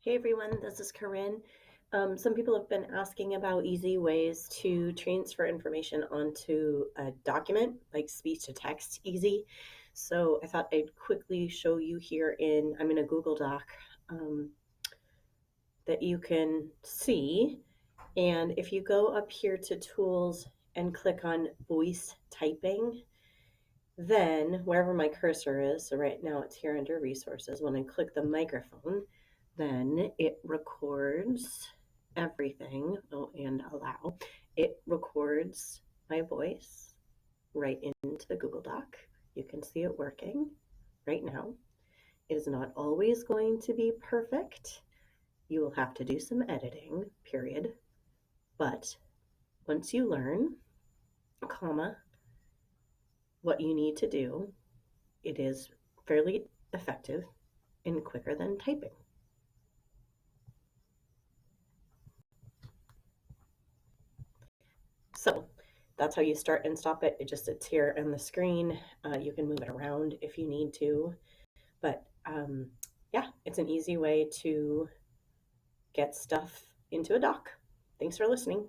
Hey everyone, this is Corinne. Some people have been asking about easy ways to transfer information onto a document, like speech to text easy. So I thought I'd quickly show you here I'm in a Google Doc um, that you can see. And if you go up here to tools and click on voice typing, then wherever my cursor is, so right now it's here under resources, when I click the microphone, then it records everything. Oh, and allow. It records my voice right into the Google Doc. You can see it working right now. It is not always going to be perfect. You will have to do some editing, period. But once you learn, comma, what you need to do, it is fairly effective and quicker than typing. So that's how you start and stop it. It just sits here on the screen. You can move it around if you need to. But yeah, it's an easy way to get stuff into a doc. Thanks for listening.